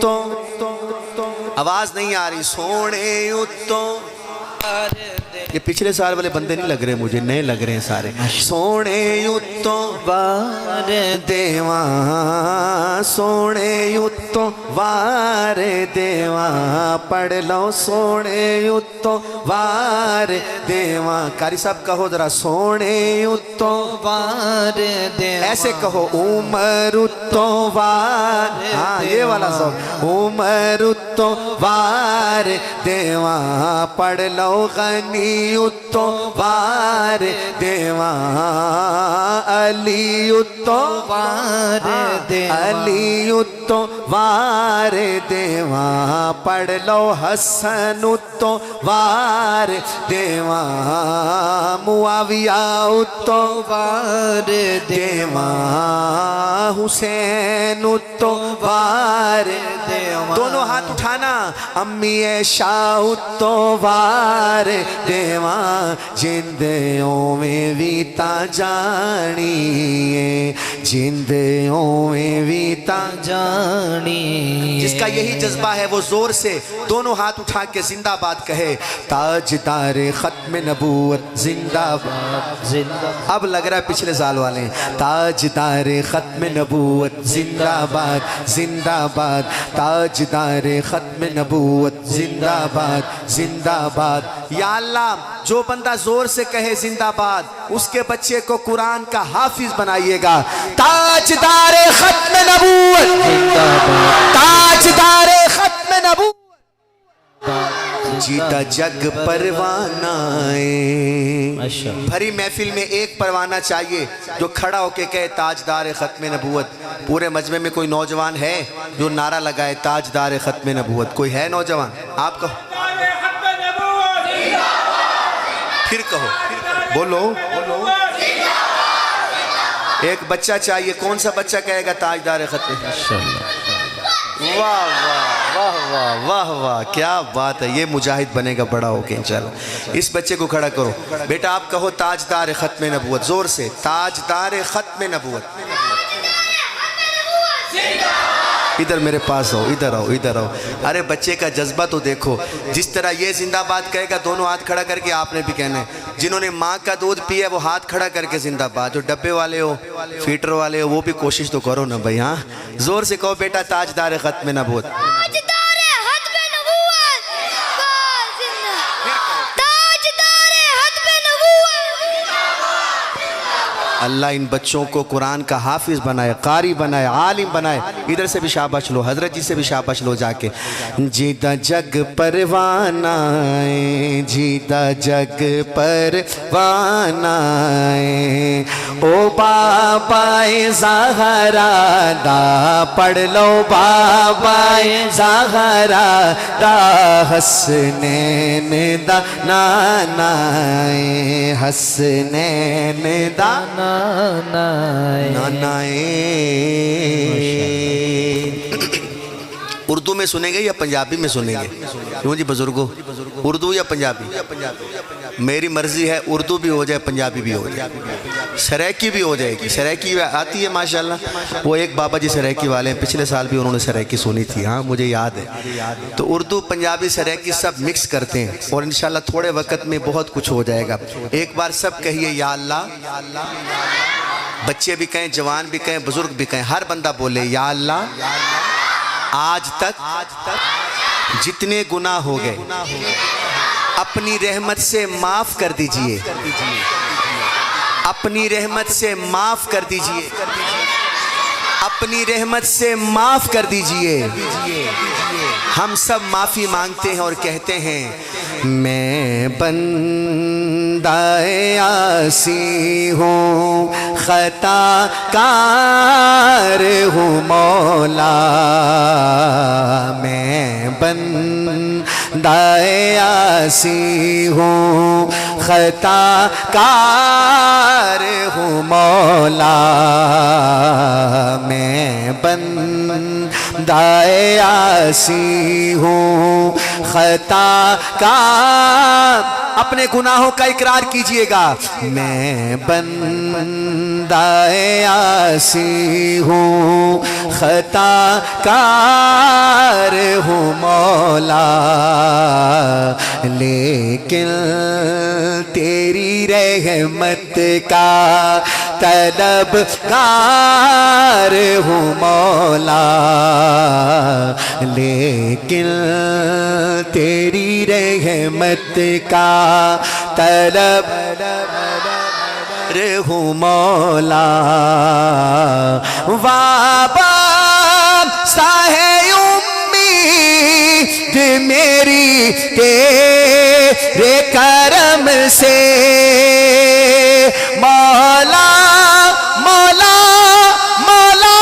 اتو آواز نہیں آ رہی سونے اتو یہ پچھلے سال والے بندے نہیں لگ رہے مجھے نئے لگ رہے ہیں سارے سونے اتو وار دیواں سونے اتو وار دیواں پڑھ لو سونے اتو وار دیواں قاری صاحب کہو ذرا سونے اتو وار دیواں ایسے کہو عمر اتو وار ہاں یہ والا سب عمر اتو وار دیواں پڑھ لو غنی اتو وار دیواں علی اتو وار دیواں علی اتو وار دیواں پڑھ لو حسن اتو وار دیواں معاویہ اتو وار دیواں حسین اتو وار دیواں دونوں ہاتھ اٹھانا امی عائشہ اتو وار دیواں جندوں میں ویتا جانیے جندوں میں ویتا جانی جس کا یہی جذبہ ہے وہ زور سے دونوں ہاتھ اٹھا کے زندہ باد کہے تاجدار ختم نبوت زندہ باد زندہ اب لگ رہا ہے پچھلے سال والے ہیں تاجدار ختم نبوت زندہ باد زندہ باد تاجدار ختم نبوت زندہ باد زندہ باد یا اللہ جو بندہ زور سے کہے زندہ باد اس کے بچے کو قرآن کا حافظ بنائیے گا تاجدار ختم نبوت تاجدار ختم نبوت جیتا جگ پروانہ بھری محفل میں ایک پروانہ چاہیے جو کھڑا ہو کے کہے تاجدار ختم نبوت پورے مجمع میں کوئی نوجوان ہے جو نعرہ لگائے تاجدار ختم نبوت کوئی ہے نوجوان آپ کہو پھر کہو بولو ایک بچہ چاہیے کون سا بچہ کہے گا تاجدار ختم واہ واہ واہ واہ واہ واہ کیا بات ہے یہ مجاہد بنے گا بڑا ہو کے انشاءاللہ اس بچے کو کھڑا کرو بیٹا آپ کہو تاجدار ختم نبوت زور سے تاجدار ختم نبوت ادھر میرے پاس ہو ادھر آؤ ادھر آؤ ارے بچے کا جذبہ تو دیکھو جس طرح یہ زندہ باد کہے گا دونوں ہاتھ کھڑا کر کے آپ نے بھی کہنا ہے جنہوں نے ماں کا دودھ پیا وہ ہاتھ کھڑا کر کے زندہ باد جو ڈبے والے ہو فیٹر والے ہو وہ بھی کوشش تو کرو نا بھائی ہاں زور سے کہو بیٹا تاجدار ختم نبوت اللہ ان بچوں کو قرآن کا حافظ بنائے قاری بنائے عالم بنائے ادھر سے بھی شاباش لو حضرت جی سے بھی شاباش لو جا کے جیتا جگ پروانہ جیتا جگ پروانہ او بابائے زہرا دا پڑھ لو بابائے زہرا دا حسنین دا نانائے حسنین دا نانائے اردو میں سنیں گے یا پنجابی میں سنیں گے کیوں جی بزرگوں اردو یا پنجابی میری مرضی ہے اردو بھی ہو جائے پنجابی بھی ہو جائے سریکی بھی ہو جائے گی سریکی آتی ہے ماشاءاللہ وہ ایک بابا جی سریکی والے ہیں پچھلے سال بھی انہوں نے سریکی سنی تھی ہاں مجھے یاد ہے تو اردو پنجابی سریکی سب مکس کرتے ہیں اور انشاءاللہ تھوڑے وقت میں بہت کچھ ہو جائے گا ایک بار سب کہیے یا اللہ بچے بھی کہیں جوان بھی کہیں بزرگ بھی کہیں ہر بندہ بولے یا اللہ آج تک جتنے گناہ ہو گئے اپنی رحمت سے معاف کر دیجئے اپنی رحمت سے معاف کر دیجئے اپنی رحمت سے معاف کر دیجئے ہم سب معافی مانگتے ہیں اور کہتے ہیں میں بندہ عاصی ہوں خطا کار ہوں مولا میں بندہ عاصی ہوں خطا کار ہوں مولا میں بندہ عاصی ہوں خطا کار اپنے گناہوں کا اقرار کیجئے گا میں بندہ عاصی ہوں خطا کار مولا لیکن تیری رحمت کا طلبگار ہوں مولا لیکن تیری رحمت کا طلبگار ہوں مولا وابستہ ہے امید میری تیرے کرم سے مولا مولا مولا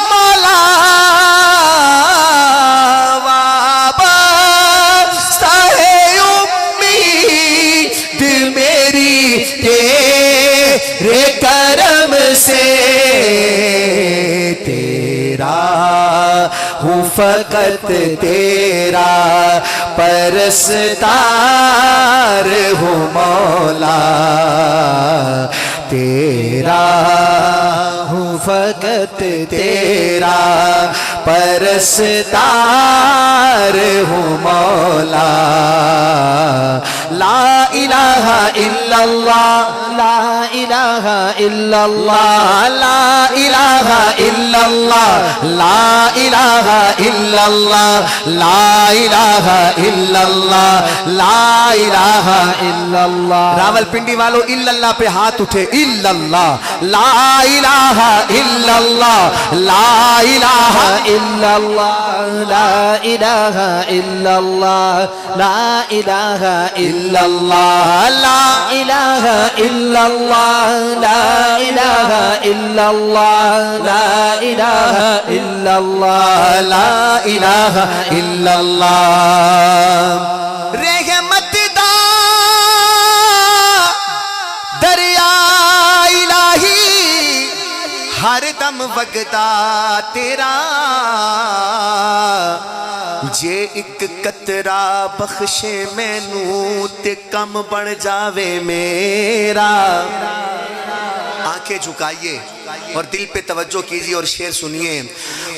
مولا وابستہ ہے امید میری تیرے کرم سے تیرا ہوں فقط تیرا پرستار ہوں مولا تیرا ہوں فقط تیرا پرستار ہوں مولا لا الہ الا اللہ لا الہ الا اللہ لا الہ الا اللہ لا الہ الا اللہ لا الہ الا اللہ لا الہ الا اللہ راول پنڈی والوں الا اللہ پہ ہاتھ اٹھے الا اللہ لا الہ الا اللہ لا الہ الا اللہ لا الہ الا اللہ لا الہ الا اللہ لا الہ الا اللہ لا الہ الا اللہ لا الہ الا اللہ لا الہ الا اللہ رحمت دا دریا الہی ہر دم وگدا تیرا جے ایک قطرہ بخشے مینوں تے کم بن جاوے میرا آنکھیں جھکائیے اور دل پہ توجہ کیجیے اور شعر سنیے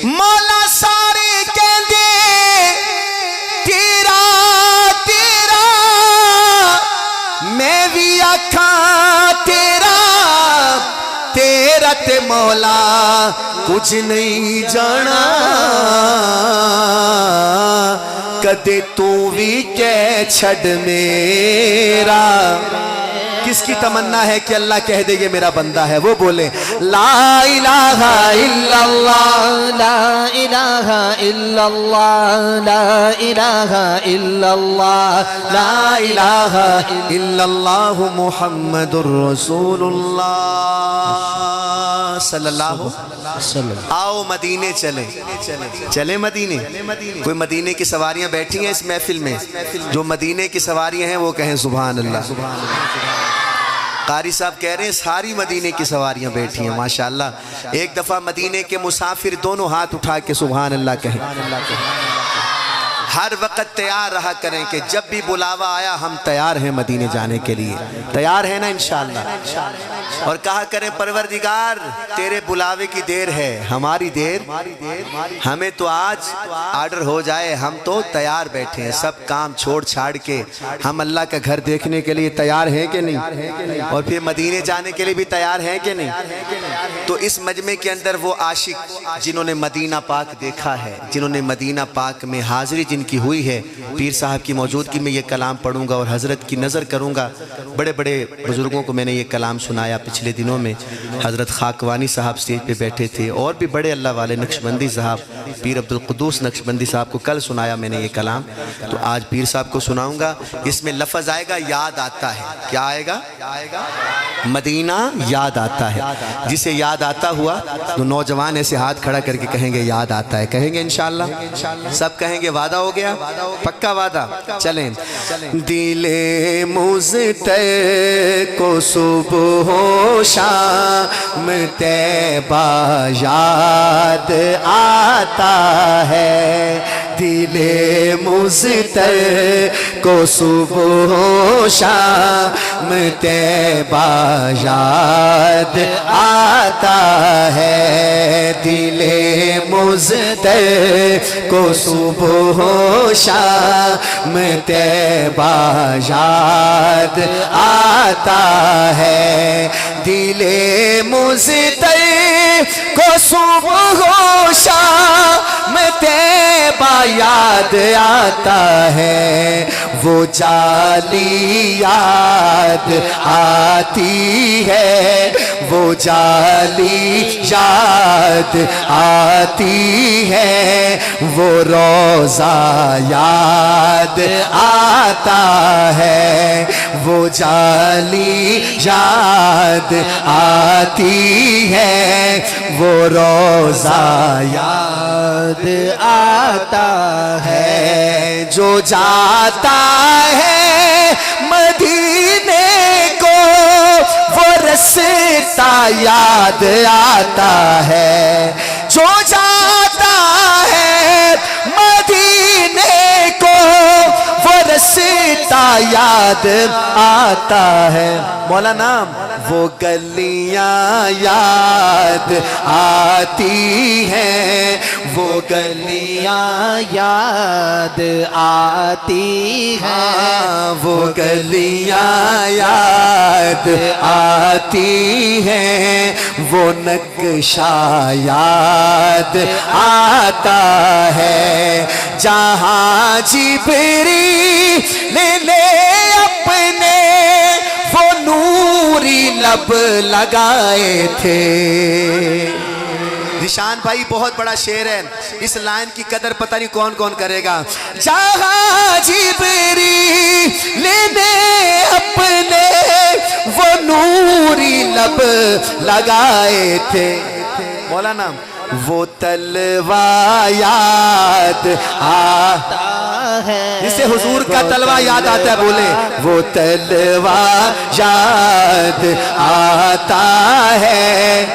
مولا سارے کہندے تیرا تیرا میں بھی آکھاں تیرا تیرا تے مولا کچھ نہیں جانا کدے تو بھی کہہ چھڑ میرا کس کی تمنا ہے کہ اللہ کہہ دے یہ میرا بندہ ہے وہ بولے لا الہ الا اللہ لا الہ الا اللہ لا الہ الا اللہ لا الہ الا اللہ محمد الرسول اللہ صلی اللہ وسلم آؤ مدینے چلیں چلیں مدینے کوئی مدینے کی سواریاں بیٹھی ہیں اس محفل میں جو مدینے کی سواریاں ہیں وہ کہیں سبحان اللہ قاری صاحب کہہ رہے ہیں ساری مدینے کی سواریاں بیٹھی ہیں ماشاءاللہ ایک دفعہ مدینے کے مسافر دونوں ہاتھ اٹھا کے سبحان اللہ کہیں ہر وقت تیار رہا کریں کہ جب بھی بلاوا آیا ہم تیار ہیں مدینے جانے کے لیے تیار ہیں نا انشاءاللہ اور کہا کریں پروردگار تیرے بلاوے کی دیر ہے ہماری دیر ہمیں تو آج آرڈر ہو جائے ہم تو تیار بیٹھے ہیں سب کام چھوڑ چھاڑ کے ہم اللہ کا گھر دیکھنے کے لیے تیار ہیں کہ نہیں اور پھر مدینے جانے کے لیے بھی تیار ہیں کہ نہیں تو اس مجمع کے اندر وہ عاشق جنہوں نے مدینہ پاک دیکھا ہے جنہوں نے مدینہ پاک میں حاضری جن کی ہوئی ہے پیر صاحب کی موجودگی میں یہ کلام پڑھوں گا اور حضرت کی نظر کروں گا بڑے بڑے بزرگوں کو میں نے یہ کلام سنایا پچھلے دنوں میں حضرت خاکوانی صاحب سٹیج پہ بیٹھے تھے اور بھی بڑے اللہ والے نقشبندی صاحب پیر عبدالقدوس نقشبندی صاحب کو کل سنایا میں نے یہ کلام تو آج پیر صاحب کو سناؤں گا اس میں لفظ آئے گا یاد آتا ہے کیا آئے گا مدینہ یاد آتا ہے جسے یاد آتا ہوا تو نوجوان ایسے ہاتھ کھڑا کر کے کہیں گے یاد آتا ہے کہیں گے انشاءاللہ سب کہیں گے وعدہ ہو گیا پکا وعدہ چلیں دل مزتر کو صبح و شام طیبہ یاد آتا ہے دل مضطر کو صبح و شام طیبہ یاد آتا ہے، دل مضطر کو صبح و شام طیبہ یاد آتا ہے، دل مضطر کو صبح و شام طیبہ یاد آتا ہے، وہ جالی یاد آتی ہے، وہ جالی یاد آتی ہے، وہ روزہ یاد آتا ہے، وہ جالی یاد آتی ہے، وہ روزہ یاد آتا ہے، جو جاتا ہے مدینے کو وہ رستہ یاد آتا ہے، جو جاتا ہے مدینے کو وہ رستہ یاد آتا ہے، مولانا وہ گلیاں یاد آتی ہیں، وہ گلیاں یاد آتی ہیں، وہ گلیاں یاد آتی ہیں، وہ نقشہ یاد آتا ہے، جہاں جبریل نے اپنے وہ نوری لب لگائے تھے۔ نشان بھائی بہت بڑا شعر ہے، اس لائن کی قدر پتہ نہیں کون کون کرے گا۔ جہاں جبریل نے اپنے وہ نوری لب لگائے تھے، مولانا وہ تلوار یاد آتا ہے، جسے حضور کا تلوار یاد آتا ہے بولے، وہ تلوار یاد آتا ہے،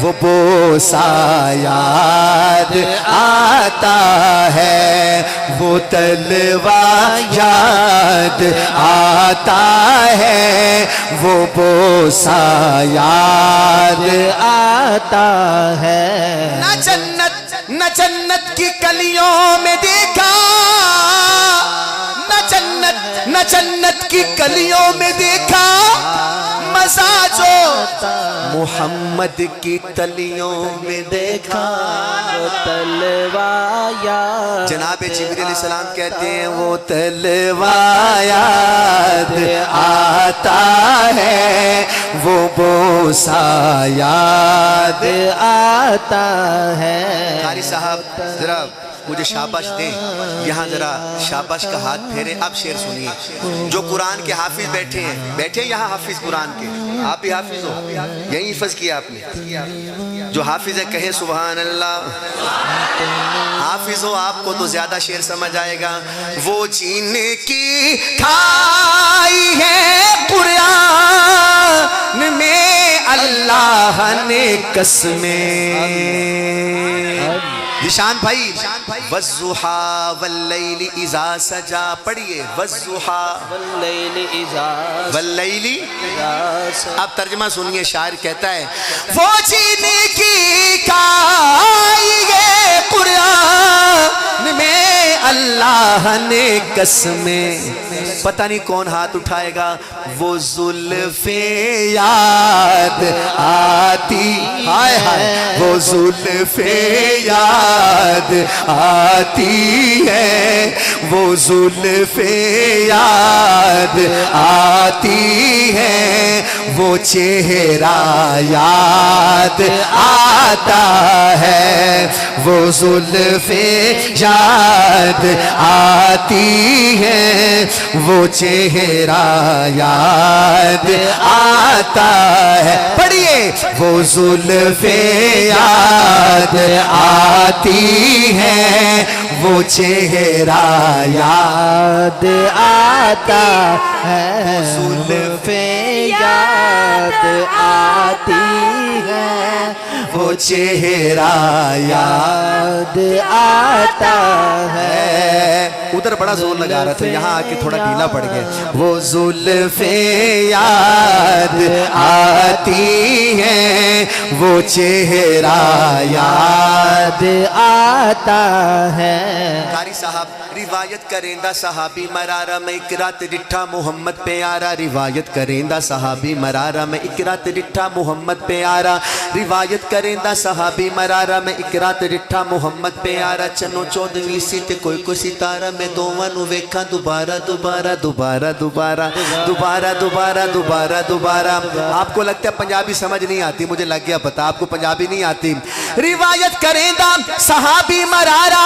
وہ بوسہ یاد آتا ہے، وہ تلوار یاد آتا ہے، وہ بوسہ یاد آتا ہے، نہ جنت کی کلیوں میں دیکھا، نہ جنت کی کلیوں میں دیکھا مزہ جو محمد کی تلیوں میں دیکھا، وہ تلوار یاد، جناب جبریل علیہ السلام کہتے ہیں وہ تلوار یاد آتا ہے، وہ بوسہ یاد آتا ہے۔ قاری صاحب ذرا مجھے شاباش دیں، یہاں ذرا شاباش کا ہاتھ پھیرے، اب شعر سنیے۔ جو قرآن کے حافظ بیٹھے ہیں یہاں حافظ قرآن کے، آپ بھی حافظ ہو، یہی حفظ کیا آپ نے، جو حافظ ہے کہے سبحان اللہ، حافظ ہو آپ کو تو زیادہ شعر سمجھ آئے گا۔ وہ جن کی کھائی ہے قرآن میں اللہ نے قسمیں، نشان بھائی والضحیٰ واللیل اذا سجا پڑھئے، والضحیٰ واللیل اب ترجمہ سنیے، شاعر کہتا ہے وہ جن کی کھائی ہے قرآن میں اللہ نے قسمیں، پتہ نہیں کون ہاتھ اٹھائے گا، وہ زلفیں یاد آتی، ہائے ہائے وہ زلفیں یاد آتی ہے، وہ زلفیں یاد آتی ہے، وہ چہرہ یاد آتا ہے، وہ زلفیں یاد آتی ہے، وہ چہرہ یاد آتا ہے، پڑھیے وہ زلفیں یاد آتی ہے، وہ چہرہ یاد آتا ہے، زلفیں یاد آتی ہے، وہ چہرہ یاد آتا ادھر بڑا زور لگا رہا تھا, یہاں آ کے تھوڑا ڈھیلا پڑ گیا. وہ زلفیں یاد آتی ہیں, وہ چہرہ یاد آتا ہے. قاری صاحب روایت کریں دا صحابی مرارا میں اکرات ڈٹھا محمد پیارا, روایت کریں دا صحابی مرارا میں اکرات ڈٹھا محمد پیارا, روایت کریں دا صحابی مرارا میں اکرات ڈٹھا محمد پیارا. چنو 14ویں سی تے کوئی کوئی ستارہ میں دوواں نو ویکھاں دوبارہ دوبارہ دوبارہ دوبارہ دوبارہ دوبارہ دوبارہ دوبارہ. آپ کو لگتا ہے پنجابی سمجھ نہیں آتی, مجھے لگ گیا پتا آپ کو پنجابی نہیں آتی. روایت کریں دا صحابی مرارا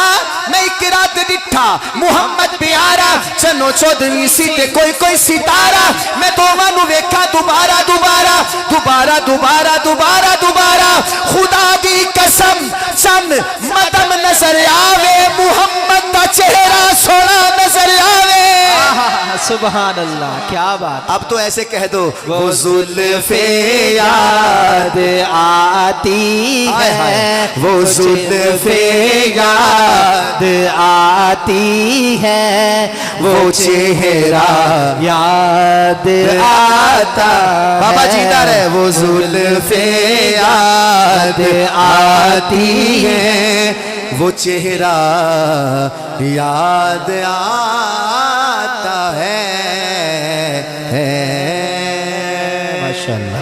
میں اکرات ڈٹھا محمد پیارا, چنو 14ویں سی تے کوئی کوئی ستارہ میں دوواں نو ویکھاں دوبارہ دوبارہ دوبارہ دوبارہ دوبارہ دوبارہ. خدا دی قسم چند مدم نظر آوے, محمد دا چہرہ سونا نظر آوے. سبحان اللہ, کیا بات. اب تو ایسے کہہ دو وہ زلفیں یاد آتی ہے, وہ زلفیں یاد آتی ہے, وہ چہرہ یاد آتا. بابا جیتا رہے. وہ زلفیں یاد آتی ہے, وہ چہرہ یاد آتا ہے. ماشاءاللہ.